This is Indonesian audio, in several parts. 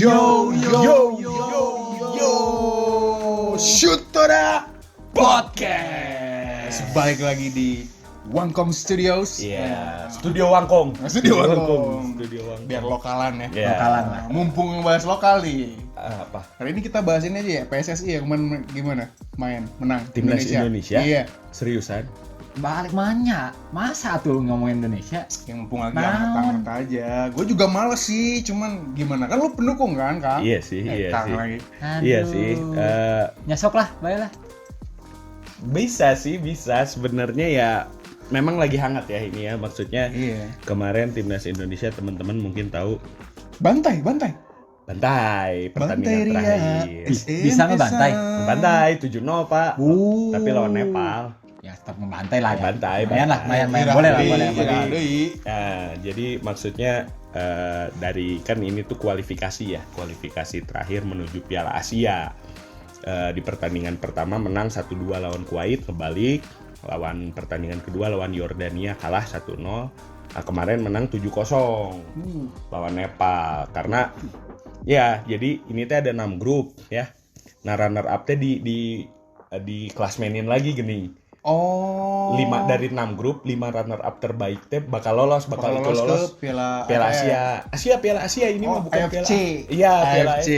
Yo, Syutora Podcast. Balik lagi di Wangkong Studios. Iya, Studio Wangkong. Studio Wangkong. Biar Wangkong. lokalan ya. Iya. Lokalan lah. Mumpung bahas lokal nih. Apa? Hari ini kita bahas ini aja ya, PSSI yang gimana? Main, menang. Timnas Indonesia? Iya. Seriusan? Balik mana? Masa tuh ngomongin Indonesia? Yang mumpung lagi hangat-hangat aja. Gue juga males sih, cuman gimana? Kan lu pendukung kan, Kang? Iya sih, iya Kang sih. lagi. Aduh. Iya sih. Nyesok lah, baiklah. Bisa sebenarnya ya. Memang lagi hangat ya ini ya, maksudnya. Iya. Kemarin Timnas Indonesia teman-teman mungkin tahu Bantai. pertandingan Ria. terakhir. Bisa ngebantai? Bantai 7-0 Pak. Tapi lawan Nepal. Ya tetap membantai lah ya. Bantai. Mayan lah, mayan. Ira, Boleh lah, Ira, boleh. Ira, Ira. Nah, jadi maksudnya dari kan ini tuh kualifikasi terakhir menuju Piala Asia. Di pertandingan pertama menang 1-2 lawan Kuwait, kebalik. Lawan pertandingan kedua lawan Yordania kalah 1-0. Nah, kemarin menang 7-0 lawan Nepal. Karena ya, jadi ini teh ada 6 grup ya. Nah, runner up teh di klasmenin lagi gini. Oh. 5 dari 6 grup, 5 runner up terbaik teh bakal lolos ke Piala Asia. Piala Asia ini mah bukan AFC. Piala AFC. AFC.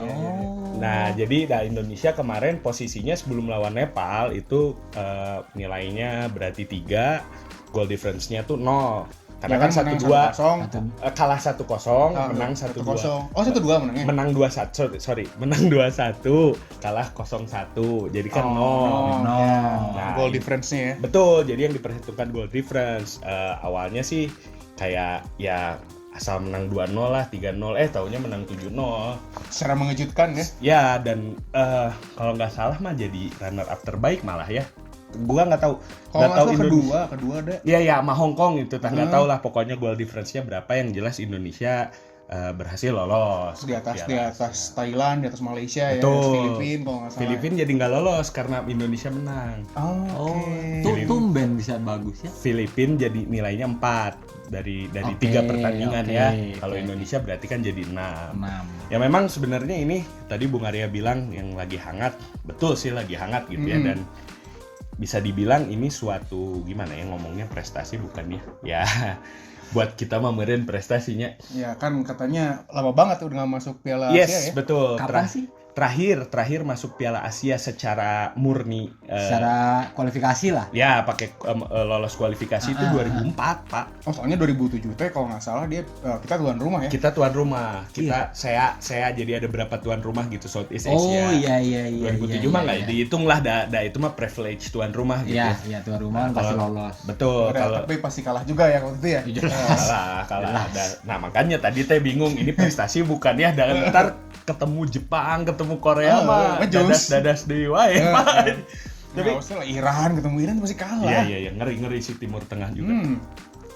Oh. Nah, jadi Indonesia kemarin posisinya sebelum lawan Nepal itu nilainya berarti 3, goal difference-nya tuh 0. Karena Ya kan menang 1-2 1-0. kalah 1-0, menang 1-2. 1-0. Oh, 1-2 menangnya. Menang 2-1, menang 2-1, kalah 0-1. Jadi kan 0. No. Nah, Goal difference-nya ya. Betul, jadi yang diperhitungkan goal difference. Awalnya sih kayak ya asal menang 2-0 lah, 3-0, taunya menang 7-0. Secara mengejutkan ya. Ya, dan kalau nggak salah mah jadi runner up terbaik malah ya. Gua nggak tahu. Kalau nggak salah kedua ada. Iya, sama Hong Kong itu, nggak tahu lah pokoknya goal difference-nya berapa, yang jelas Indonesia berhasil lolos. Di atas Thailand, di atas Malaysia Betul. ya, Filipina kalau nggak salah. Filipina jadi nggak lolos karena Indonesia menang. Oh, Oke. tumben bisa bagus ya. Filipina jadi nilainya 4 dari Oke, 3 pertandingan oke, ya. Kalau oke. Indonesia berarti kan jadi 6. 6. Ya memang sebenarnya ini tadi Bung Arya bilang yang lagi hangat, betul sih lagi hangat gitu ya, dan bisa dibilang ini suatu gimana ya ngomongnya, prestasi bukan ya. Ya buat kita mah meureun prestasinya. Ya kan katanya lama banget udah nggak masuk Piala Yes, Asia ya. betul. Kapan sih? Terakhir masuk Piala Asia secara murni. Secara kualifikasi lah. Ya pakai lolos kualifikasi itu 2004 Pak. Oh, soalnya 2007 teh kalau nggak salah dia kita tuan rumah ya. Kita tuan rumah. Saya jadi ada berapa tuan rumah gitu Southeast Oh Asia. iya. 2007 mah nggak dihitung lah, itu mah privilege tuan rumah gitu. Iya, tuan rumah kan pasti lolos. Betul. Kalau Tapi pasti kalah juga ya waktu itu ya. kalah. Nah makanya tadi teh bingung, ini prestasi bukan ya, dan ntar ketemu Jepang, ketemu Korea mah dadas deui wae. Tapi usah lah, Iran ketemu Iran pasti kalah. Iya, ngeri sih Timur Tengah juga.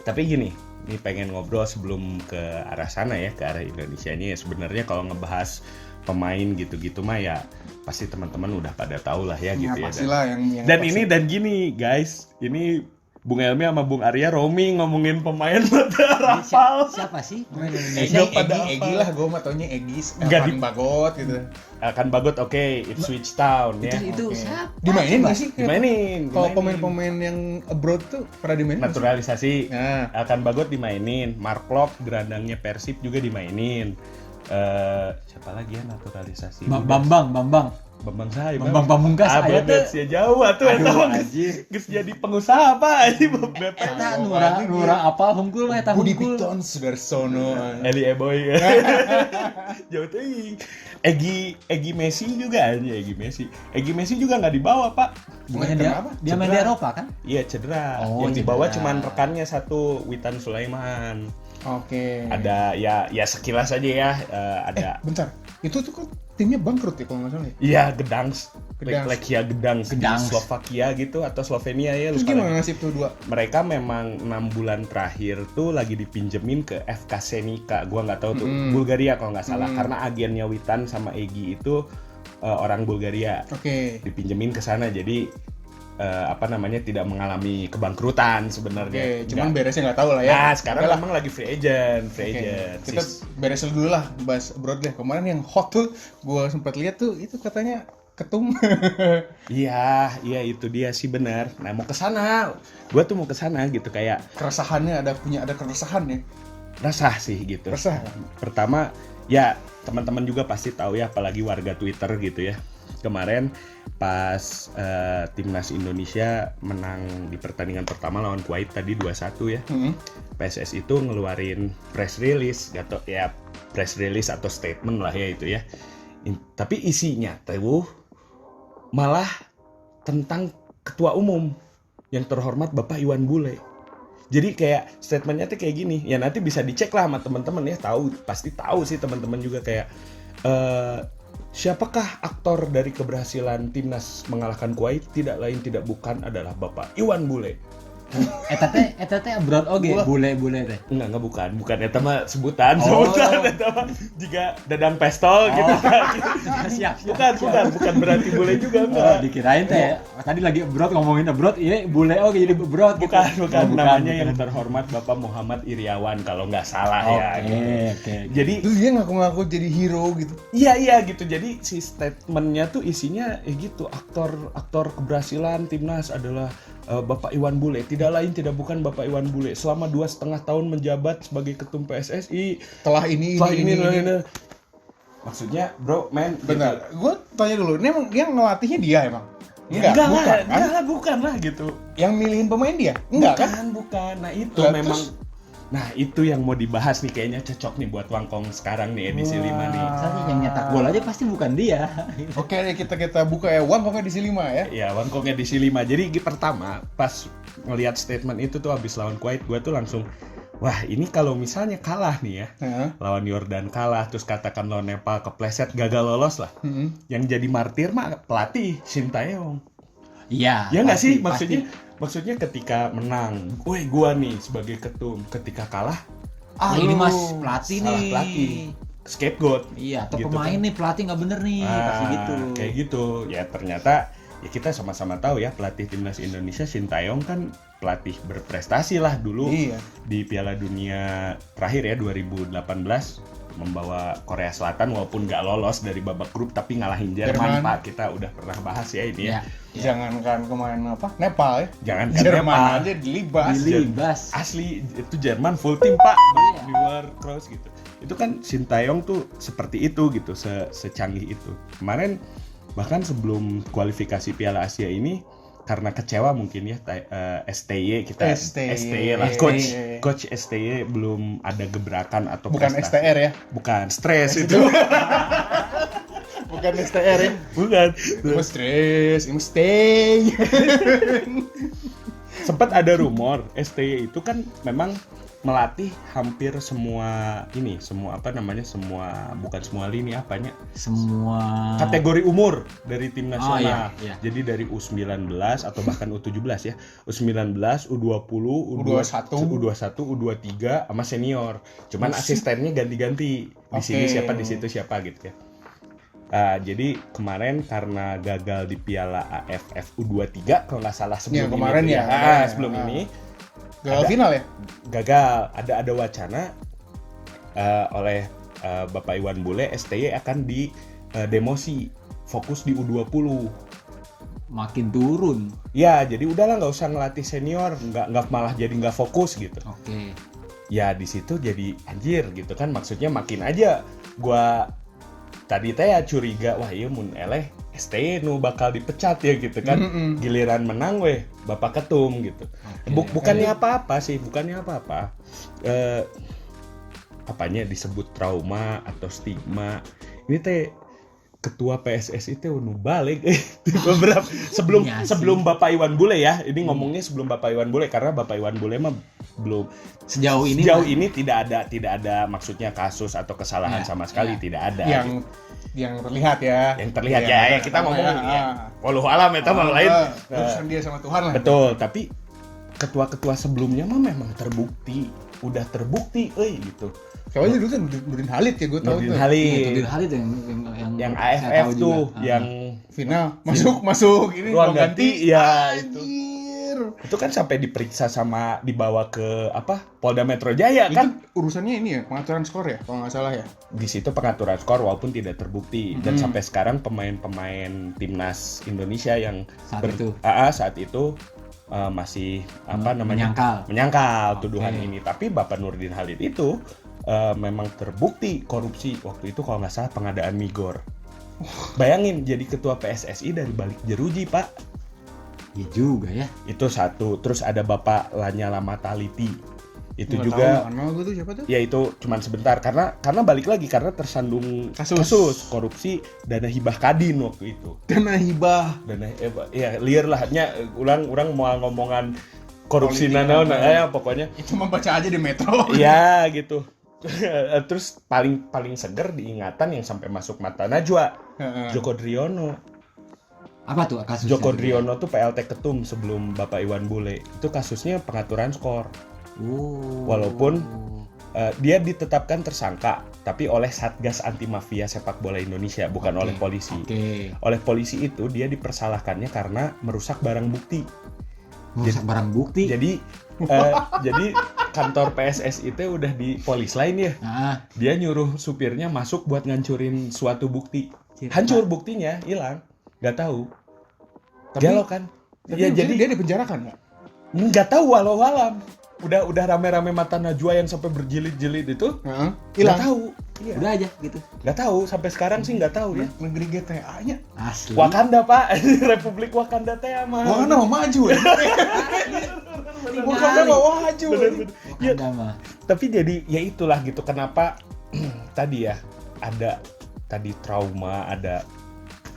Tapi gini, ini pengen ngobrol sebelum ke arah sana ya, ke arah Indonesia ini ya. Sebenarnya kalau ngebahas pemain gitu-gitu mah ya pasti teman-teman udah pada tahu lah ya gitu ya. Pastilah yang Dan gini guys, ini Bung Elmi sama Bung Arya roaming ngomongin pemain pada Rafal. Siapa sih pemain Egi Indonesia? Egi lah, gue mah taunya Egi, Nggak Evan Bagot gitu. Akan Bagot, oke, Ipswich Town ya. Itu Oke. siapa? Dimainin nggak sih? Dimainin. Kalau pemain-pemain yang abroad tuh pernah dimainin? Naturalisasi. Nah. Akan Bagot dimainin. Mark Klok gelandangnya Persib juga dimainin. Siapa lagi ya naturalisasi? Bambang Sai. Bambang Pamungkas aya teh. Sia jauh atuh Aduh, eta anjir. geus jadi pengusaha apa anjing BP. Eta nurang apal hungkul mah eta Budi hungkul. Piton Sudarsono. Eli Eboy. Jauh teuing. Egi Messi juga aja, Egi Messi juga nggak dibawa, Pak. Bukannya Kenapa? dia main di Eropa kan? Iya, cedera. Oh, Yang dibawa cedera. cuman rekannya satu, Witan Sulaiman. Oke. Ada ya sekilas aja ya, ada Bentar, itu tuh kok timnya bangkrut ya kalau nggak salah ya? iya Gdansk. Gdansk. Lekia Gdansk di Gdansk. Slovakia gitu atau Slovenia ya, Terus lupa gimana lagi. nasib tuh dua? Mereka memang 6 bulan terakhir tuh lagi dipinjemin ke FK Senica, gua nggak tahu tuh, Bulgaria kalau nggak salah, karena agennya Witan sama Egi itu orang Bulgaria, Oke. dipinjemin ke sana. Jadi tidak mengalami kebangkrutan sebenarnya. Oke, cuman Nggak. beresnya nggak tahu lah ya. Nah, sekarang Oke lah. memang lagi free agent. Oke, kita beresin dulu lah bahas abroad deh. Kemarin yang hot tuh gue sempat lihat tuh itu katanya ketum. Iya, itu dia sih benar. Nah, mau ke sana. Gua tuh mau ke sana gitu kayak Keresahannya ada keresahan ya. resah sih gitu. Resah. Pertama, ya teman-teman juga pasti tahu ya, apalagi warga Twitter gitu ya. Kemarin pas timnas Indonesia menang di pertandingan pertama lawan Kuwait tadi 2-1 ya. PSSI itu ngeluarin press release atau statement lah ya itu ya. Tapi isinya tuh malah tentang ketua umum yang terhormat Bapak Iwan Bule. Jadi kayak statementnya tuh kayak gini. Ya nanti bisa dicek lah sama teman-teman ya, pasti tahu sih teman-teman juga kayak siapakah aktor dari keberhasilan timnas mengalahkan Kuwait? Tidak lain tidak bukan adalah Bapak Iwan Bule. Eta teh abroad oge, bule-bule teh. Enggak bukan eta mah sebutan Oh. eta mah jika dadang pestol gitu. Siap. Bukan berarti bule juga enggak. Dikirain teh tadi lagi abroad ngomongin abroad, iya bule oge jadi abroad gitu. Bukan, Oh, namanya yang terhormat Bapak Muhammad Iriawan kalau nggak salah ya. Oke. Jadi Terus dia ngaku-ngaku jadi hero gitu. iya gitu. Jadi si statementnya tuh isinya gitu, aktor keberhasilan timnas adalah Bapak Iwan Bule. Tidak lain tidak bukan Bapak Iwan Bule. Selama 2,5 tahun menjabat sebagai ketum PSSI. Setelah ini. Maksudnya bro, Bentar, gue tanya dulu, ini emang yang ngelatihnya dia emang? Bukan lah gitu. Yang milihin pemain dia? Enggak kan? Bukan. Nah itu Lah, memang. terus? Nah itu yang mau dibahas nih, kayaknya cocok nih buat Wangkong sekarang nih edisi 5 nih. Misalnya yang nyetak gol aja pasti bukan dia. Oke, kita buka ya, Wan pokoknya di 5 ya. Ya Wangkong edisi 5. Jadi pertama pas ngelihat statement itu tuh habis lawan Kuwait, gue tuh langsung, wah ini kalau misalnya kalah nih ya, lawan Yordan kalah, terus katakan lawan Nepal kepleset gagal lolos lah. Yang jadi martir mah pelatih Shin Tae-yong. Iya. Ya nggak sih, pasti. maksudnya ketika menang, woi gua nih sebagai ketum, ketika kalah, Ini mas pelatih salah nih. pelatih, scapegoat. Iya, atau Gitu pemain kan. nih pelatih nggak bener nih, pasti gitu. Kayak gitu. Ya ternyata ya kita sama-sama tahu ya, pelatih timnas Indonesia Shin Tae-yong kan pelatih berprestasi lah dulu. Iya. Di Piala Dunia terakhir ya 2018 membawa Korea Selatan walaupun nggak lolos dari babak grup tapi ngalahin Jerman. Jerman. Pak, kita udah pernah bahas ya ini ya. Jangankan kemarin Nepal ya. Jangan Jerman Nepal. aja dilibas. Dilibas. Asli itu Jerman full tim Pak Iya. di luar cross gitu. Itu kan Shin Tae-yong tuh seperti itu gitu, secanggih itu. Kemarin bahkan sebelum kualifikasi Piala Asia ini karena kecewa mungkin ya STY kita STY lah coach STY belum ada gebrakan atau Bukan prestasi. STR ya. Bukan stres itu. Bukan STR ya. Bukan. Imu stres, imu stay. Sempat ada rumor STY itu kan memang melatih hampir semua bukan semua lini apanya, Semua kategori umur dari tim nasional. Iya. Jadi dari U19 atau bahkan U17 ya. U19, U20, U21, U23 sama senior. Cuman asistennya ganti-ganti. Di sini siapa, di situ siapa gitu ya. Jadi kemarin karena gagal di Piala AFF U23 kalau nggak salah sebelum ini kemarin tuh ya. sebelum ini Gagal final ya? gagal. Ada wacana oleh Bapak Iwan Bule STY akan di demosi, fokus di U20. makin turun. Ya jadi udahlah nggak usah ngelatih senior, nggak malah jadi nggak fokus gitu. Oke. Ya di situ jadi anjir gitu kan, maksudnya makin aja gua tadi teh ya curiga, wah iya mun eleh STY nu bakal dipecat ya gitu kan. Giliran menang weh Bapak Ketum gitu. Bukannya apa-apa sih, bukannya apa-apa. Apanya disebut trauma atau stigma. Ini teh ketua PSSI teh nu balik beberapa sebelum Bapak Iwan Bule ya. Ini ngomongnya sebelum Bapak Iwan Bule karena Bapak Iwan Bule mah belum Sejauh ini tidak ada maksudnya kasus atau kesalahan sama sekali, tidak ada. Yang terlihat ya. Yang terlihat ya kita ngomong ya. Walau alam eta mah lain. Urusan dia sama Tuhan lah. Betul, tapi ketua-ketua sebelumnya mah memang udah terbukti gitu. Soalnya dulu kan Nurdin Halid ya, gue tahu Nurdin tuh. Halid. Nurdin Halid yang Yang saya AFF tahu tuh, juga. yang final masuk ini ruang ganti ya itu. Anjir. Itu kan sampai diperiksa sama dibawa ke Polda Metro Jaya Itu kan. urusannya ini ya, pengaturan skor ya kalau nggak salah ya. Di situ pengaturan skor walaupun tidak terbukti dan sampai sekarang pemain-pemain timnas Indonesia yang saat itu masih menyangkal tuduhan ini. Tapi Bapak Nurdin Halid itu memang terbukti korupsi waktu itu kalau nggak salah pengadaan Migor. Bayangin jadi ketua PSSI dari balik jeruji, Pak. Iya juga ya. Itu satu. Terus ada Bapak Lanyala Mataliti. Itu Nggak juga tahu, kenal gue tuh siapa tuh? ya itu cuman sebentar karena balik lagi karena tersandung kasus korupsi dana hibah Kadin waktu itu. Dana hibah. Ya liar lah nya orang mau ngomongan korupsi nanaon ya pokoknya. Itu membaca aja di Metro. Iya gitu. Terus paling seger diingatan yang sampai masuk mata Najwa, Joko Driono. Apa tuh kasusnya? Joko Driono tuh PLT Ketum sebelum Bapak Iwan Bule. Itu kasusnya pengaturan skor. Walaupun dia ditetapkan tersangka, tapi oleh Satgas Anti Mafia Sepak Bola Indonesia, bukan oleh polisi. Oleh polisi itu dia dipersalahkannya karena merusak barang bukti. Jadi kantor PSSI itu udah di polis lain ya. Dia nyuruh supirnya masuk buat ngancurin suatu bukti. Hancur buktinya, hilang. Nggak tahu. Galau kan? Ya jadi dia dipenjarakan nggak? Nggak tahu walau-walam. Udah rame-rame mata Najwa yang sampai berjilid-jilid itu. Nggak tahu. Iya. Udah aja gitu. Nggak tahu sampai sekarang sih nggak tahu ya. Negeri GTA-nya. Asli. Wakanda, Pak. Republik Wakanda teh mah. Wakanda mau maju ya. Wakanda mau maju. Ya, tapi jadi ya itulah gitu kenapa tadi ya ada tadi trauma ada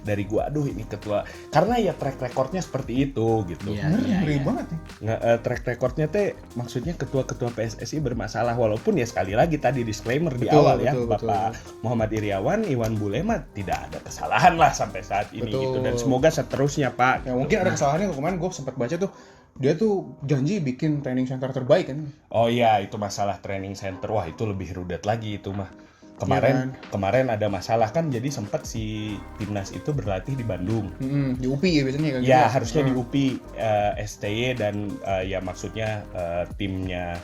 dari gua aduh ini ketua karena ya track recordnya seperti itu gitu. Ngeri banget ya. Track recordnya teh maksudnya ketua-ketua PSSI bermasalah walaupun ya sekali lagi tadi disclaimer di awal ya Bapak Muhammad Iriawan Iwan Bule mah tidak ada kesalahan lah sampai saat ini gitu dan semoga seterusnya Pak. Ya mungkin ada kesalahannya kemarin gua sempat baca tuh dia tuh janji bikin training center terbaik kan. Oh iya itu masalah training center wah itu lebih rudet lagi itu mah. Kemarin ada masalah kan jadi sempat si timnas itu berlatih di Bandung. Di UPI ya biasanya kan. Ya harusnya di UPI STY dan ya maksudnya timnya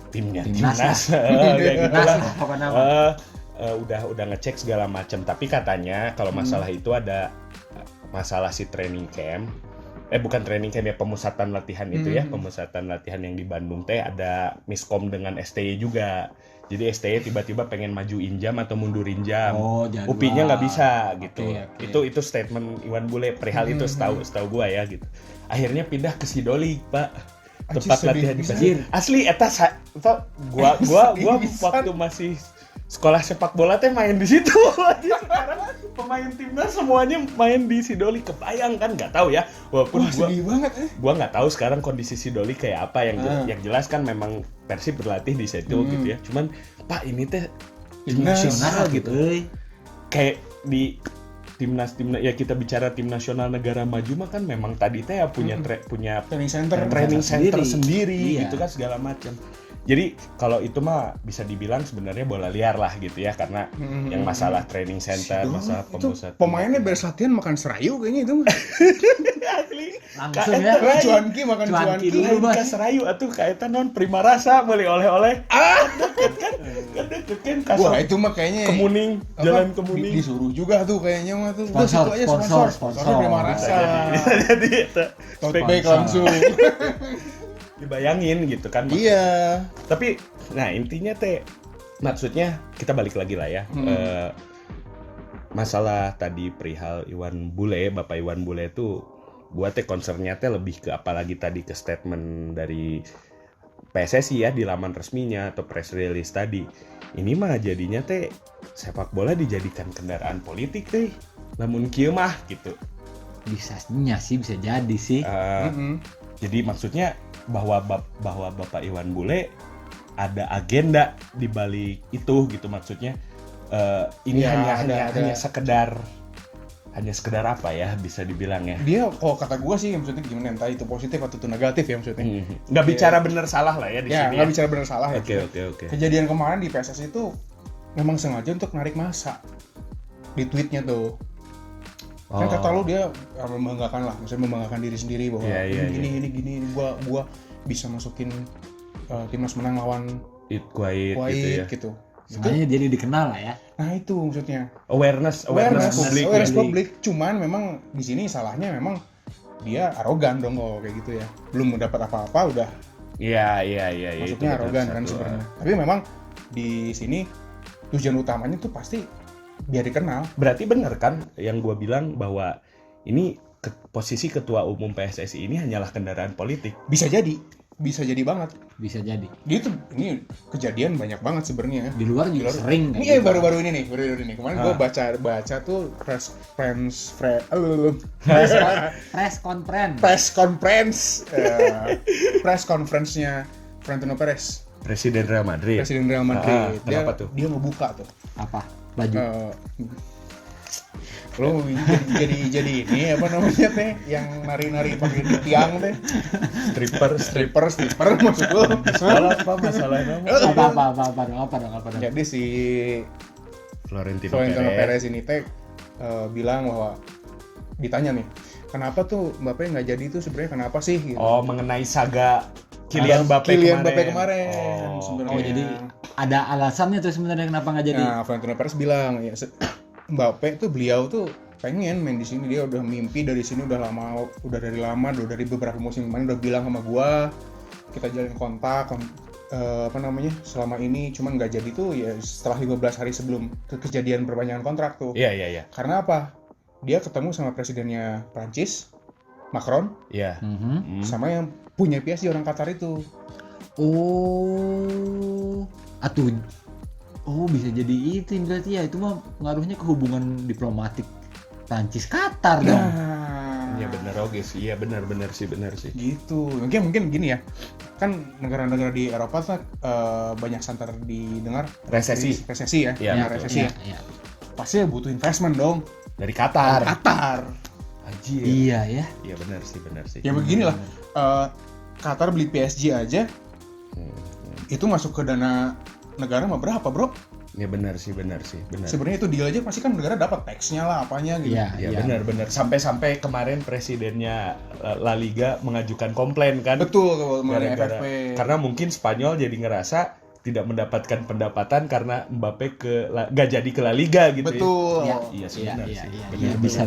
timnas kayak gitulah. Udah ngecek segala macam tapi katanya kalau masalah itu ada masalah si training camp. Bukan training camp ya pemusatan latihan itu ya pemusatan latihan yang di Bandung teh ada miskom dengan STY juga. Jadi STY tiba-tiba pengen majuin jam atau mundurin jam. UPI-nya nggak bisa gitu. Itu statement Iwan Bule perihal itu setahu gua ya gitu. Akhirnya pindah ke Sidoli, Pak. Tempat latihan di Sidoli. Asli eta gua waktu masih sekolah sepak bola teh main di situ. Sekarang pemain timnas semuanya main di Sidoli. Kebayang kan nggak tahu ya. Walaupun gua nggak tahu sekarang kondisi Sidoli kayak apa yang jelas kan memang Persib berlatih di situ gitu ya. Cuman Pak ini teh timnas gitu. Kayak di timnas ya kita bicara tim nasional negara maju mah kan memang tadi teh ya punya training center sendiri gitu kan segala macam. Jadi kalau itu mah bisa dibilang sebenarnya bola liar lah gitu ya karena yang masalah training center, masalah pemusatan. Pemainnya beres latihan makan serayu kayaknya itu mah. Asli. Langsung ya. Cuanki makan cuanki dulu mah. Serayu atuh kaetan non prima rasa meuli oleh-oleh. Deket kan. Wah itu mah kayaknya Kemuning, jalan Kemuning. Disuruh juga tuh kayaknya mah tuh. Sponsor prima rasa. Jadi eta. Baik langsung. Dibayangin gitu kan. Iya. Tapi nah intinya teh maksudnya kita balik lagi lah ya. Masalah tadi perihal Iwan Bule, Bapak Iwan Bule itu gua teh concernnya teh lebih ke apalagi tadi ke statement dari PSSI ya di laman resminya atau press release tadi. Ini mah jadinya teh sepak bola dijadikan kendaraan politik teh. Lamun kieu mah gitu. Bisa jadi sih. Jadi maksudnya bahwa Bapak Iwan Bule ada agenda di balik itu gitu maksudnya ini ya, hanya sekedar apa ya bisa dibilang ya dia kalau kata gue sih maksudnya gimana entah itu positif atau itu negatif ya maksudnya nggak bicara benar salah lah ya di sini nggak bicara benar salah ya oke. Kejadian kemarin di PSSI itu memang sengaja untuk narik massa di tweetnya tuh Kan kata lu dia membanggakan lah, misalnya membanggakan diri sendiri bahwa gini, gua bisa masukin timnas menang lawan Kuwait gitu ya. gitu. Sebenarnya jadi dikenal lah ya. Nah itu maksudnya. Awareness publik. Cuman memang di sini salahnya memang dia arogan dong kalau kayak gitu ya. Belum mendapat apa-apa udah. Iya. Maksudnya arogan kan sebenarnya. Tapi memang di sini tujuan utamanya tuh pasti biar dikenal. Berarti benar kan yang gua bilang bahwa ini posisi ketua umum PSSI ini hanyalah kendaraan politik. Bisa jadi banget. Bisa jadi. Dia tuh ini kejadian banyak banget sebenarnya. Di luar juga sering. Ini baru-baru ini nih. Kemarin gue baca tuh press conference-nya Florentino Perez. Presiden Real Madrid. Kenapa tuh? Dia ngebuka tuh. Apa? Baju. Lo jadi ini apa namanya teh yang nari-nari pakai di tiang teh. Stripper maksud lo. Masalahnya Apa dong. Jadi si Florentino Perez ini teh bilang bahwa ditanya nih, kenapa tuh Mbappe nggak jadi itu sebenarnya kenapa sih? Gitu. Oh, mengenai saga Kylian Mbappe kemarin. Oh, jadi ada alasannya tuh sebenarnya kenapa nggak jadi? Nah, Florentino Perez bilang ya Mbappe tuh beliau tuh pengen main di sini, dia udah mimpi dari sini udah dari beberapa musim kemarin udah bilang sama gua kita jalin kontak selama ini cuman nggak jadi tuh ya setelah 15 hari sebelum kejadian perpanjangan kontrak tuh. Iya. Karena apa? Dia ketemu sama presidennya Prancis, Macron. Iya. Sama yang punya PSG orang Qatar itu. Bisa jadi itu berarti ya, itu mah pengaruhnya ke hubungan diplomatik Prancis Qatar dong. Iya benar sih. Iya benar sih. Gitu. Mungkin gini ya. Kan negara-negara di Eropa tuh banyak santer didengar resesi ya. Iya, resesi. Iya. Pasti butuh investment dong dari Qatar. Anjir. Iya ya. Iya benar sih. Ya beginilah. Qatar beli PSG aja. Itu masuk ke dana negara mah berapa, Bro? Ya benar sih. Sebenarnya itu deal aja pasti kan negara dapat tax-nya lah apanya gitu. Iya. Benar. Sampai kemarin presidennya La Liga mengajukan komplain kan. Betul mengenai Gara-gara, FFP. karena mungkin Spanyol jadi ngerasa tidak mendapatkan pendapatan karena Mbappe gak jadi ke La Liga gitu. Betul. Iya sih benar sih. Iya, bisa.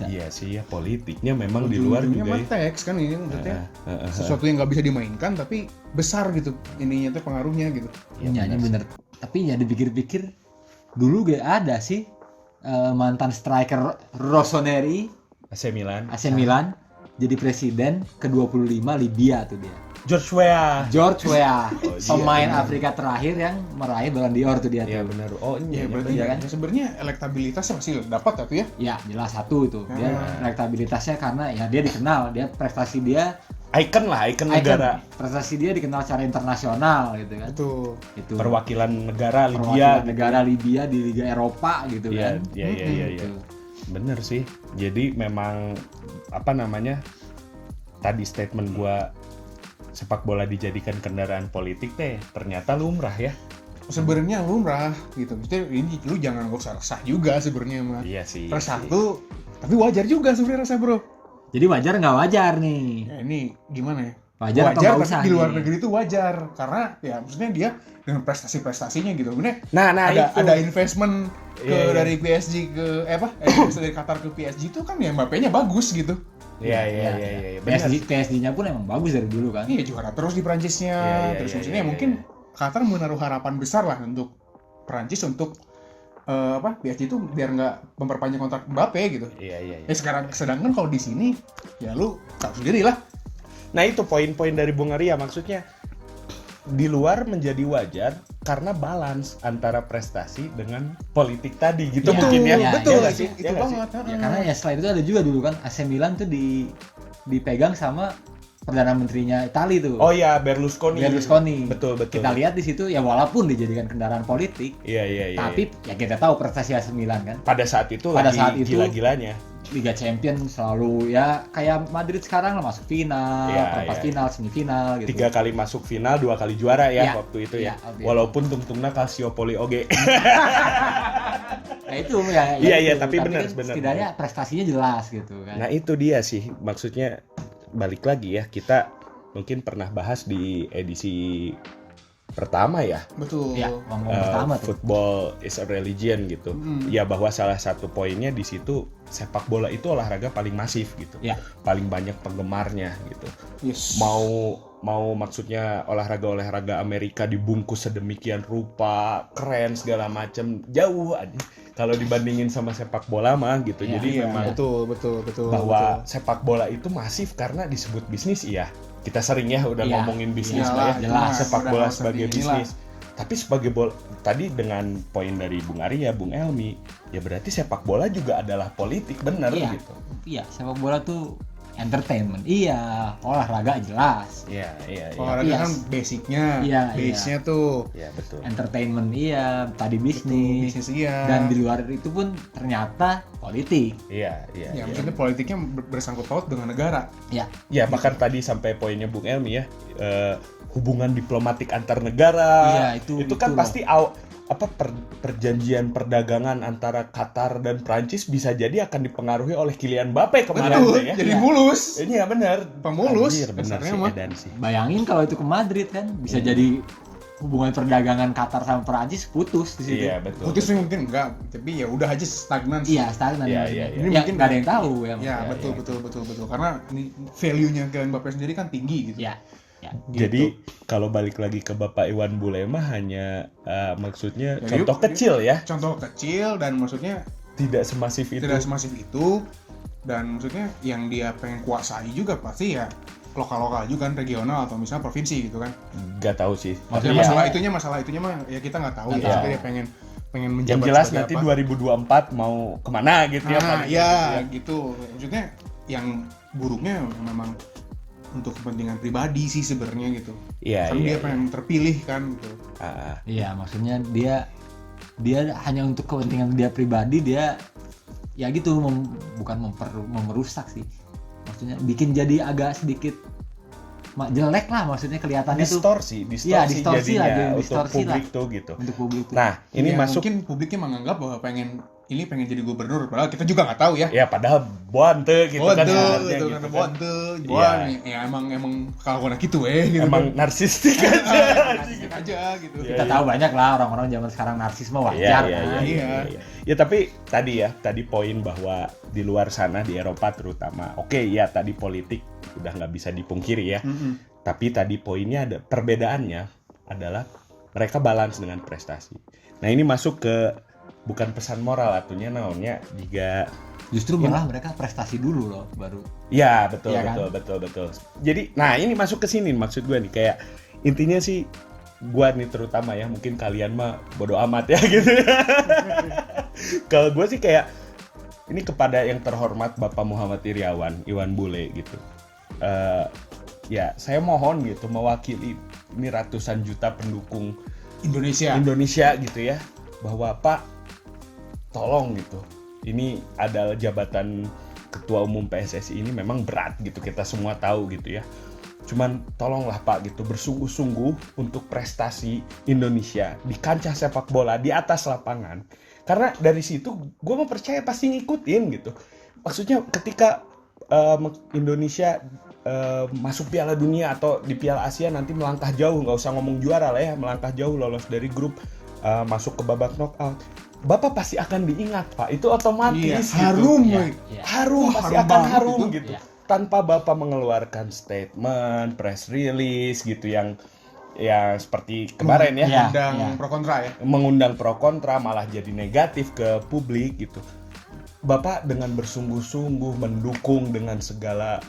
Iya sih ya, politiknya memang di luar juga ya. tax kan ini maksudnya sesuatu yang nggak bisa dimainkan tapi besar gitu ininya tuh pengaruhnya gitu. Iya bener. Tapi ya dipikir-pikir dulu gak ada sih mantan striker Rossoneri AC Milan jadi presiden ke-25 Libya tuh dia. George Weah, pemain Afrika terakhir yang meraih Ballon d'Or tuh dia. Iya tuh. benar. Berarti kan? Sebenarnya elektabilitasnya masih dapat tapi ya. Ya jelas satu itu. Dia elektabilitasnya karena ya dia dikenal, dia prestasi dia icon negara. Prestasi dia dikenal secara internasional gitu kan. Itu. Perwakilan negara Libya. Negara Libya di Liga Eropa gitu kan. Iya. Bener sih. Jadi memang tadi statement gua sepak bola dijadikan kendaraan politik ternyata lumrah ya. Sebenarnya lumrah gitu. Maksudnya ini lu jangan gak usah resah juga sebenarnya mah. Iya sih. Resah tuh tapi wajar juga sebenarnya resah, Bro. Jadi wajar nggak wajar nih? Ya, ini gimana ya? Wajar atau nggak usah? Tapi di luar negeri itu wajar karena ya maksudnya dia dengan prestasi-prestasinya gitu. Bener? Nah ada investment dari PSG ke dari Qatar ke PSG itu kan ya Mbappe-nya bagus gitu. Iya. PSG-nya pun emang bagus dari dulu kan. Iya, juara terus di Prancisnya. Terus maksudnya mungkin Qatar menaruh harapan besar lah untuk Prancis untuk PSG itu biar nggak memperpanjang kontrak Mbappe gitu. Iya. Sedangkan kalau di sini ya lu tahu sendiri lah. Nah itu poin-poin dari Bung Arya, maksudnya di luar menjadi wajar karena balance antara prestasi dengan politik tadi gitu mungkin ya. Betul ya, sih. Itu banget. Ya, karena ya selain itu ada juga dulu kan AC Milan tuh dipegang sama Perdana Menterinya Italia tuh. Oh ya, Berlusconi. Betul. Kita lihat di situ ya walaupun dijadikan kendaraan politik. Iya. Tapi ya kita tahu prestasi AC Milan kan. Pada saat itu gila-gilanya. Liga Champions selalu ya kayak Madrid sekarang lah masuk final, perempat final, semifinal gitu. 3 kali masuk final, 2 kali juara waktu itu ya. Walaupun tungtungna Calciopoli oge. Nah itu ya. Iya, itu. tapi benar, kan benar, setidaknya prestasinya jelas gitu kan. Nah itu dia sih, maksudnya balik lagi ya, kita mungkin pernah bahas di edisi pertama ya, Betul. Ya, ngomong pertama tuh. football is a religion gitu. Ya bahwa salah satu poinnya di situ sepak bola itu olahraga paling masif gitu, Ya. paling banyak penggemarnya gitu. Yes. Mau maksudnya olahraga Amerika dibungkus sedemikian rupa, keren segala macam, jauh aja kalau dibandingin sama sepak bola mah gitu. Ya, Jadi Iya, memang betul. bahwa sepak bola itu masif karena disebut bisnis, iya. Kita sering ya udah Iya. ngomongin bisnis Iyalah, lah ya, jelas. sepak Udah bola nggak usah sebagai diinilah. bisnis. Tapi sebagai bola, tadi dengan poin dari Bung Arya, Bung Elmi, ya berarti sepak bola juga adalah politik, bener Iya. gitu. Iya, sepak bola tuh entertainment. Iya, olahraga jelas. Iya. Olahraga Iya. kan basicnya, Iya, base-nya tuh Iya betul. Entertainment iya, tadi bisnis. bisnis iya. Dan di luar itu pun ternyata politik. Iya. Ya, maksudnya politiknya bersangkut paut dengan negara. Ya, Ya bahkan tadi sampai poinnya Bung Elmi ya, hubungan diplomatik antar negara. Iya, itu kan loh. pasti perjanjian perdagangan antara Qatar dan Prancis bisa jadi akan dipengaruhi oleh Kylian Mbappe kemarin Betul, tuh ya. jadi Iya. mulus. Ini ya benar. Pemulus, Anjir, benar dasarnya sih mah. Edan sih. bayangin kalau itu ke Madrid kan bisa jadi hubungan perdagangan Qatar sama Perancis putus di situ. Iya betul. Putusnya mungkin enggak, tapi ya udah aja stagnan sih. Iya, stagnan. Iya, maksudnya. iya, iya. Ini Ya, mungkin nggak ada yang tahu ya. Ya, maksudnya. betul. Karena ini value-nya Kylian Mbappe sendiri kan tinggi gitu. Ya, ya. Jadi kalau balik lagi ke Bapak Iwan Bule mah hanya maksudnya Ya, contoh yuk, kecil ya, Contoh kecil dan maksudnya tidak semasif itu. tidak semasif itu, dan maksudnya yang dia pengen kuasai juga pasti ya lokal-lokal juga kan, regional atau misalnya provinsi gitu kan. Gak tahu sih. Maksudnya Tapi ya, Masalah itunya mah ya kita nggak tahu Nggak ya. tahu. Maksudnya dia pengen yang menjabat jelas sebagai nanti apa. 2024 mau kemana gitu ya. Nah, paling ya gitu gitu. Maksudnya yang buruknya memang untuk kepentingan pribadi sih sebenarnya gitu. Iya, Kan iya. dia pengen terpilih kan gitu. Iya, maksudnya dia hanya untuk kepentingan dia pribadi, dia ya gitu bukan memerusak sih. Maksudnya bikin jadi agak sedikit jelek lah, maksudnya kelihatannya tuh distorsi Iya, distorsi lah, jadinya jadi untuk distorsi lah. publik tuh gitu. untuk publik tuh. Nah, ini Ya, masuk mungkin publiknya menganggap bahwa pengen jadi gubernur, padahal kita juga nggak tahu ya. ya padahal boante gitu kan Bonte, sebenarnya itu gitu kan kan. bonte, Iya. ya emang kalau gitu gitu. Emang narsistik aja. Narsistik aja gitu. Kita tahu banyak lah orang-orang zaman sekarang narsis mah Iya, wajar. iya, kan. iya. Ya tapi tadi poin bahwa di luar sana di Eropa terutama, oke ya tadi politik udah nggak bisa dipungkiri ya. Mm-mm. Tapi tadi poinnya ada perbedaannya adalah mereka balance dengan prestasi. Nah ini masuk ke bukan pesan moral atunya naonnya juga. Justru malah mereka prestasi dulu loh baru. Ya betul Iya kan? betul. Jadi nah ini masuk ke sini maksud gue nih, kayak intinya sih gue nih terutama ya, mungkin kalian mah bodo amat ya gitu. Kalau gue sih kayak ini kepada yang terhormat Bapak Muhammad Iriawan, Iwan Bule gitu. Ya saya mohon gitu mewakili ini ratusan juta pendukung Indonesia gitu ya, bahwa Pak tolong gitu, ini adalah jabatan ketua umum PSSI ini memang berat gitu, kita semua tahu gitu ya. Cuman tolonglah Pak gitu, bersungguh-sungguh untuk prestasi Indonesia di kancah sepak bola di atas lapangan. Karena dari situ gue mau percaya pasti ngikutin gitu. Maksudnya ketika Indonesia masuk Piala Dunia atau di Piala Asia nanti melangkah jauh, nggak usah ngomong juara lah ya, melangkah jauh lolos dari grup, masuk ke babak knockout, Bapak pasti akan diingat Pak, itu otomatis gitu. Harum, Iya, woy. iya. Harum, Wah, pasti harum akan banget harum itu. gitu. Iya. Tanpa Bapak mengeluarkan statement, press release gitu yang seperti kemarin ya, Iya. Undang pro kontra ya. mengundang pro kontra malah jadi negatif ke publik gitu. Bapak dengan bersungguh-sungguh mendukung dengan segala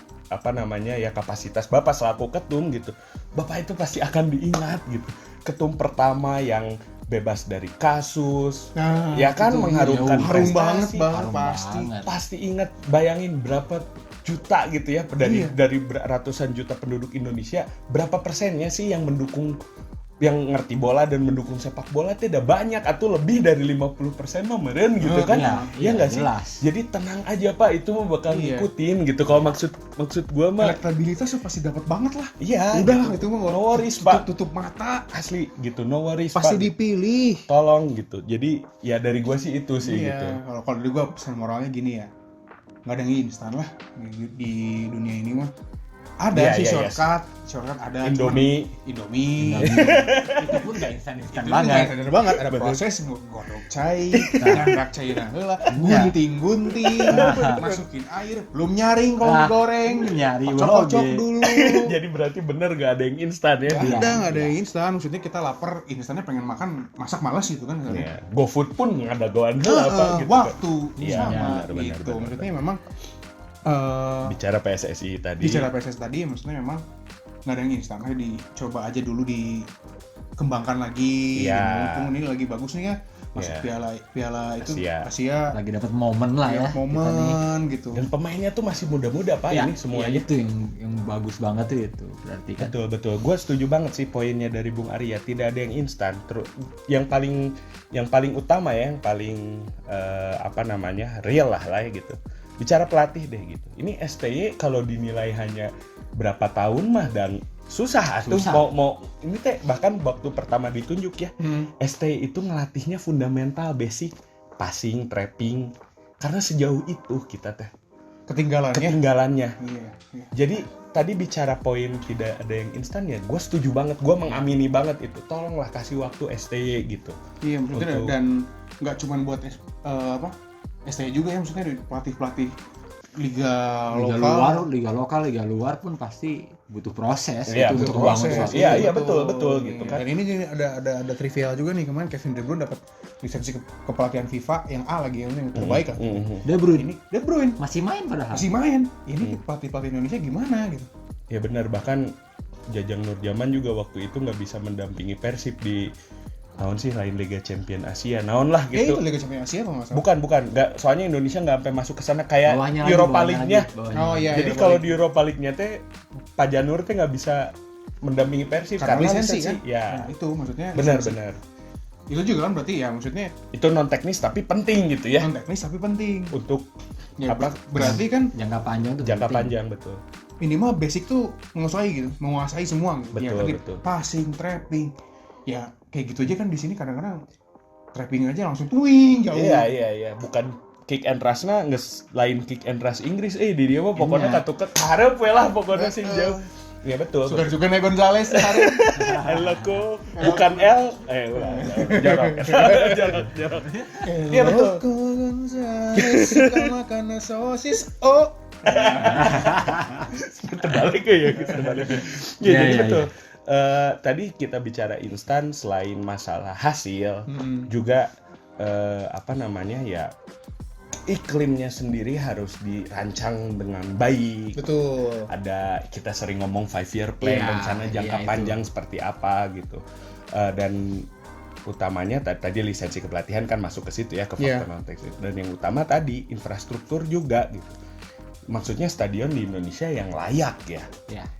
kapasitas Bapak selaku ketum gitu. Bapak itu pasti akan diingat gitu. Ketum pertama yang bebas dari kasus, Nah, ya kan, itu mengharumkan harum prestasi. banget Harum pasti. banget. Pasti ingat, bayangin berapa juta gitu ya dari Iya. dari ratusan juta penduduk Indonesia, berapa persennya sih yang mendukung yang ngerti bola dan mendukung sepak bola teh udah banyak atau lebih dari 50% mah meren gitu kan. Iya nggak sih? Jelas. Jadi tenang aja Pak, itu mah bakal ngikutin gitu. Kalau maksud gua mah elektabilitasnya pasti dapat banget lah. iya Udah gitu. itu mah No worries Pak, tutup mata asli gitu, no worries pasti Pak. dipilih. Tolong gitu. Jadi ya dari gua sih itu sih gitu. Kalau dari gua pesan moralnya gini ya, nggak ada yang instan lah di dunia ini mah. Ada sih shortcut ada. Indomie. Indomie. Itu pun gak instan-instan banget. Instan banget. Ada proses godok cai, nyandak cairna heula, gunting, masukin air, belum nyaring kalau digoreng, nyari kocok dulu. Jadi berarti bener gak ada yang instan ya? Nggak ada yang instan. Maksudnya kita lapar, instannya pengen makan, masak malas gitu kan. Iya. GoFood pun nggak ada goan apa gitu. Waktu Iya, sama benar, gitu. benar. Maksudnya memang Bicara PSSI tadi. bicara PSS tadi, maksudnya memang nggak ada yang instan. Ayo dicoba aja dulu dikembangkan lagi. Iya. Mumpung ini lagi bagus nih ya, masuk piala itu Asia. Lagi dapat momen lah ya. Momen gitu. Dan pemainnya tuh masih muda-muda Pak ini semuanya. Itu yang bagus banget tuh itu. Berarti kan. Betul. Gue setuju banget sih poinnya dari Bung Arya. Tidak ada yang instan. Terus yang paling utama ya, yang paling real lah ya gitu. Bicara pelatih deh gitu. Ini STY kalau dinilai hanya berapa tahun mah dan susah atuh mau ini teh bahkan waktu pertama ditunjuk ya. STY itu ngelatihnya fundamental, basic, passing, trapping. Karena sejauh itu kita teh ketinggalannya. Iya. Jadi tadi bicara poin tidak ada yang instan ya, gue setuju banget, gue mengamini banget itu. Tolonglah kasih waktu STY gitu. Iya, maksudnya dan nggak cuma buat STY juga ya, maksudnya pelatih liga lokal, liga luar pun pasti butuh proses itu untuk proses. Iya, betul gitu kan. Dan ini ada trivial juga nih, kemarin Kevin De Bruyne dapat lisensi kepelatihan FIFA yang A lagi, yang terbaik lah. De Bruyne masih main. Ini pelatih Indonesia gimana gitu? Ya benar, bahkan Jajang Nurjaman juga waktu itu nggak bisa mendampingi Persib di naon sih lain Liga Champion Asia, naon lah gitu. Itu Liga Champion Asia kalau nggak salah. Bukan, nggak, soalnya Indonesia nggak sampai masuk ke sana kayak Europa League-nya. Jadi kalau di Europa League-nya teh Pak Janur teh nggak bisa mendampingi Persib karena lisensi kan. Ya. Nah, itu maksudnya. Benar. Itu juga kan berarti ya maksudnya. Itu non teknis tapi penting gitu ya. Non teknis tapi penting. Untuk berarti kan jangka panjang tuh. Jangka panjang betul. Minimal basic tuh menguasai semua gitu. Betul. Passing, trapping. Ya kayak gitu aja kan di sini kadang-kadang trapping aja langsung tuing jauh. Iya. Bukan kick and rush-na geus lain kick and rush Inggris di dia mah pokoknya katuket hareup we lah pokoknya sing jauh. Iya betul. Sudah juga nih Gonzales hari. Halo ko, bukan L. Jorok. Iya betul. Gonzales suka makan sosis. Terbalik ya. Iya jadi betul. Tadi kita bicara instan, selain masalah hasil juga iklimnya sendiri harus dirancang dengan baik. Betul. Ada kita sering ngomong 5-year plan, rencana jangka panjang seperti apa gitu. Dan utamanya tadi lisensi kepelatihan kan masuk ke situ ya, ke faktor non teknis. Dan yang utama tadi infrastruktur juga gitu. Maksudnya stadion di Indonesia yang layak ya,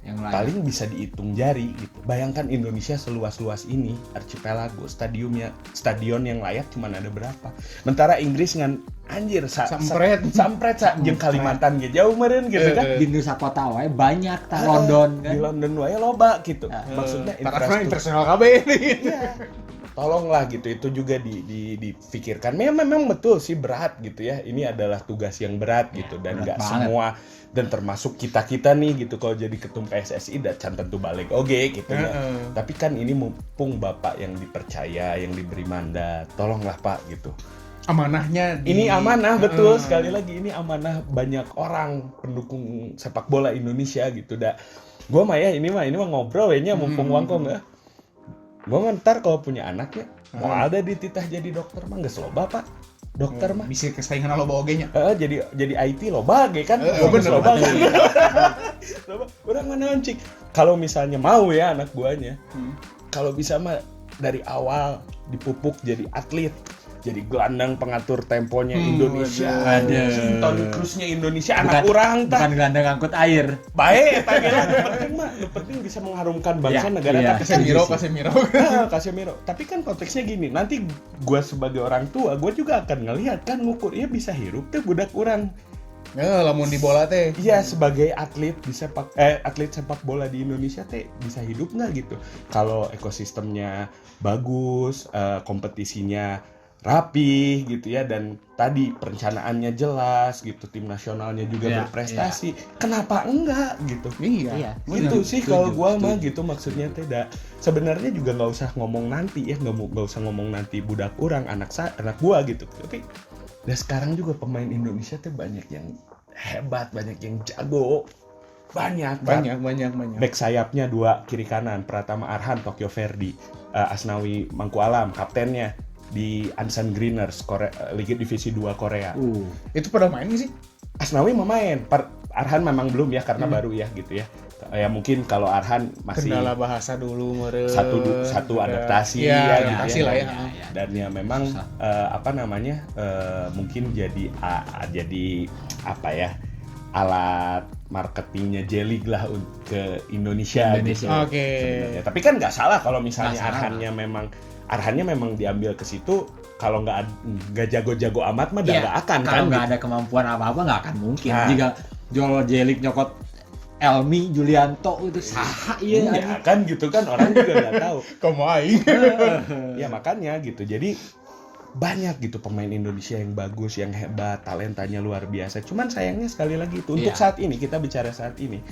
yang layak. Paling bisa dihitung jari gitu. Bayangkan Indonesia seluas-luas ini, archipelago, stadion yang layak cuma ada berapa. Mentara Inggris ngan anjir sampret jeung Kalimantan gitu jauh meureun gitu kan. Di Nusa Kota wae banyak London kan. Di London wae loba gitu. Maksudnya internasional KB ini. Tolonglah gitu, itu juga dipikirkan. Memang betul sih berat gitu ya. Ini adalah tugas yang berat gitu dan nggak semua, dan termasuk kita nih gitu kalau jadi ketum PSSI can tentu balik gitu ya. Tapi kan ini mumpung Bapak yang dipercaya, yang diberi mandat, tolonglah Pak gitu. Amanahnya ini amanah betul, sekali lagi ini amanah banyak orang pendukung sepak bola Indonesia gitu dah. Gua mah ya ini mah ngobrol nya mumpung wangkong ya. Gue ntar kalau punya anaknya mau ada dititah jadi dokter mah nggak loba Pak, dokter mah bisa kesaingan lo bogenya. Jadi IT loba ge kan, bener loba. Orang mana cik kalau misalnya mau ya anak buahnya, kalau bisa mah dari awal dipupuk jadi atlet, jadi gelandang pengatur temponya Indonesia. Waduh. Toni Kroosnya Indonesia Bukan- anak orang tah. Bukan gelandang angkut air. Baik, eta ge lah nu penting mah, nu penting bisa mengharumkan bangsa Iya, negara iya. tapi Casemiro. Casemiro. Tapi kan konteksnya gini, nanti gua sebagai orang tua, gua juga akan ngelihat kan ngukurnya bisa hirup teh budak urang. Ya, lamun di bola teh. Iya, sebagai atlet atlet sepak bola di Indonesia teh bisa hidup nggak gitu? Kalau ekosistemnya bagus, kompetisinya rapi gitu ya, dan tadi perencanaannya jelas gitu, tim nasionalnya juga Iya, berprestasi, kenapa enggak gitu? Iya. Itu sih Setuju, kalau gua mah setuju. gitu, maksudnya tidak. Sebenarnya juga nggak usah ngomong nanti ya, nggak usah ngomong nanti budak orang, anak gua gitu. Tapi dan sekarang juga pemain Indonesia tuh banyak yang hebat, banyak yang jago, banyak. Back sayapnya 2, kiri kanan, Pratama Arhan, Tokyo Verdy, Asnawi Mangku Alam, kaptennya di Ansan Greeners, Liga Divisi 2 Korea. Itu pada main nggak sih? Asnawi memain, Arhan memang belum ya karena baru ya gitu ya. Ya mungkin kalau Arhan masih Kendala bahasa dulu meren. satu adaptasi Iya, ya, adaptasi gitu lah ya. Dan ya memang Susah. Mungkin jadi apa ya, alat marketingnya J-League lah ke Indonesia. Gitu, Oke. sebenarnya. Tapi kan nggak salah kalau misalnya Nggak salah. Arhannya memang diambil ke situ. Kalau nggak jago-jago amat mah nggak akan Kalau kan. nggak Gitu. ada kemampuan apa-apa nggak akan mungkin. Nah. Jika Jolo Jelik nyokot Elmi Julianto itu saha Ya iya. kan gitu kan, orang juga nggak tahu. Kamu aing. Ya makanya gitu. Jadi banyak gitu pemain Indonesia yang bagus, yang hebat, talentanya luar biasa. Cuman sayangnya sekali lagi itu untuk Iya. saat ini, kita bicara saat ini,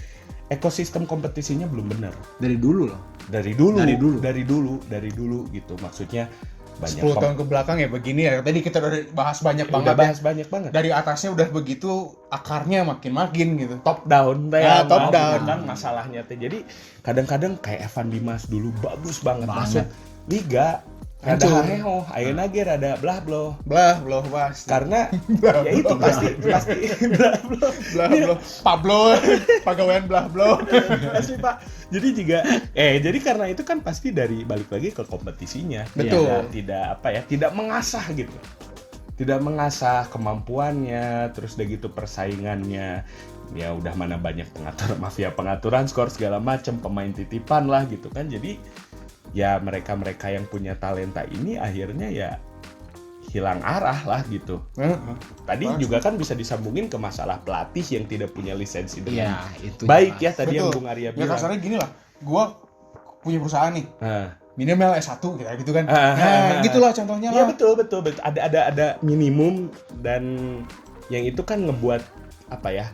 ekosistem kompetisinya belum benar. Dari dulu loh. Dari dulu gitu. Maksudnya banyak 10 tahun ke belakang ya begini ya. Tadi kita udah bahas banyak udah banget. bahas banyak banget. Dari atasnya udah begitu, akarnya makin gitu. Top down teh Top down. kan masalahnya teh. Jadi kadang-kadang kayak Evan Dimas dulu bagus banget Banget. masuk liga, rada Hancur. hareho, ayeuna ge rada blah-bloh. Belum bahas. Karena ya itu pasti blah-bloh. Blah. Pablo, pagawean blah. Pasti Pak. Jadi juga jadi karena itu kan pasti dari balik lagi ke kompetisinya. Betul. Tidak mengasah gitu. Tidak mengasah kemampuannya, terus udah gitu persaingannya. Ya udah mana banyak mafia pengaturan, skor segala macam, pemain titipan lah gitu kan. Jadi ya mereka-mereka yang punya talenta ini akhirnya ya hilang arah lah gitu. Tadi Pasti. juga kan bisa disambungin ke masalah pelatih yang tidak punya lisensi dengan Iya, itu baik jelas. ya tadi yang Betul. Bung Arya Ya bilang. kasarnya gini lah. Gua punya perusahaan nih. Nah, Minimal S1 gitu kan. Ah. Nah, gitulah contohnya ya lah. betul. Ada minimum, dan yang itu kan ngebuat apa ya?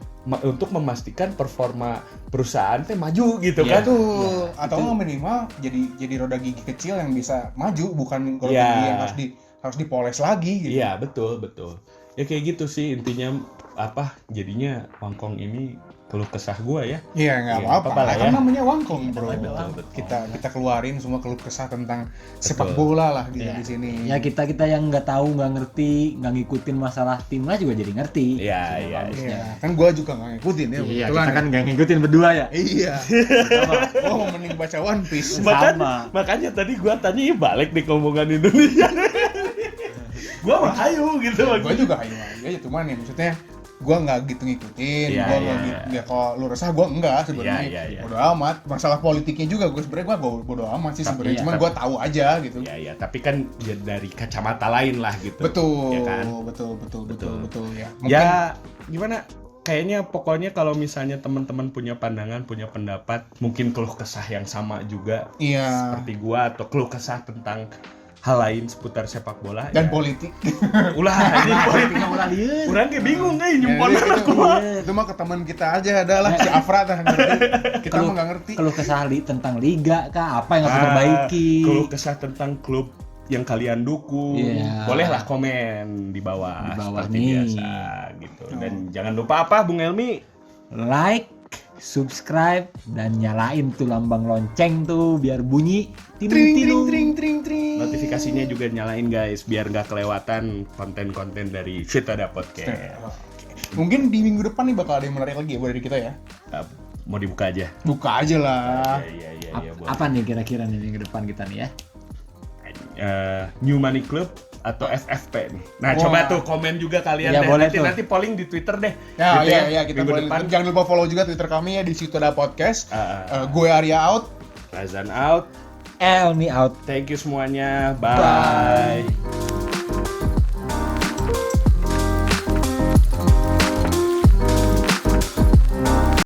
Untuk memastikan performa perusahaan teh maju gitu Iya. kan. Betul. Atau Itu. nggak minimal jadi roda gigi kecil yang bisa maju, bukan roda Iya. gigi yang harus dipoles lagi gitu. Iya, betul. Ya kayak gitu sih intinya, jadinya Wangkong ini keluh kesah gua ya. Iya, nggak Iya, apa-apa. apa-apa lah Kan ya. namanya Wangkong, bro. Betul. Kita keluarin semua keluh kesah tentang sepak Betul. bola lah gitu Iya. di sini. Ya kita yang nggak tahu, nggak ngerti, nggak ngikutin masalah timnas juga jadi ngerti. Iya. Iya, kan gua juga nggak ngikutin ya. Iya, kebetulan kita kan nggak ngikutin berdua ya. Iya. Gua mau mending baca One Piece. Sama. Makanya tadi gua tanya balik di ngomongan Indonesia. Gua mah hayu gitu. Gua juga hayu aja, cuman ya maksudnya gua nggak gitu ngikutin. Iya, Gua iya, nggak iya. gitu. Ya kalau lu resah gua enggak sebenarnya. Iya. Bodo amat. Masalah politiknya juga gua sebenarnya bodo amat sih Tapi sebenarnya. iya, Cuman gua tahu aja gitu. Iya, tapi kan ya dari kacamata lain lah gitu. Betul, Ya kan? betul ya. Mungkin Ya gimana? Kayaknya pokoknya kalau misalnya teman-teman punya pandangan, punya pendapat, mungkin keluh kesah yang sama juga iya. seperti gua, atau keluh kesah tentang hal lain seputar sepak bola Dan ya. politik. Ulah ini politik. ulah lieu. Urang ge bingung Ya, nyumpon itu mah ke teman kita aja adalah si Afra dah ngerti. Kita mah nggak ngerti. Keluh kesah tentang liga kah, apa yang harus diperbaiki. Keluh kesah tentang klub yang kalian dukung, Iya. bolehlah komen di bawah, Di bawah seperti nih. biasa gitu. Dan jangan lupa apa Bung Elmi? Like, subscribe, dan nyalain tuh lambang lonceng tuh biar bunyi tilu-tilu. Tring. Notifikasinya juga nyalain guys, biar nggak kelewatan konten-konten dari Citada Podcast. Mungkin di minggu depan nih bakal ada yang menarik lagi ya buat dari kita ya. Mau dibuka aja? Buka aja lah. Iya. Apa nih kira-kira nih minggu depan kita nih ya? New Money Club atau FFP nih. Nah, Wah. coba tuh komen juga kalian Ya, deh. boleh Nanti, tuh. nanti polling di Twitter deh. Ya, Gitu iya, kita minggu boleh. depan. Jangan lupa follow juga Twitter kami ya, di situ ada podcast. Gue Arya out. Razan out. Elmi out. Thank you semuanya. Bye.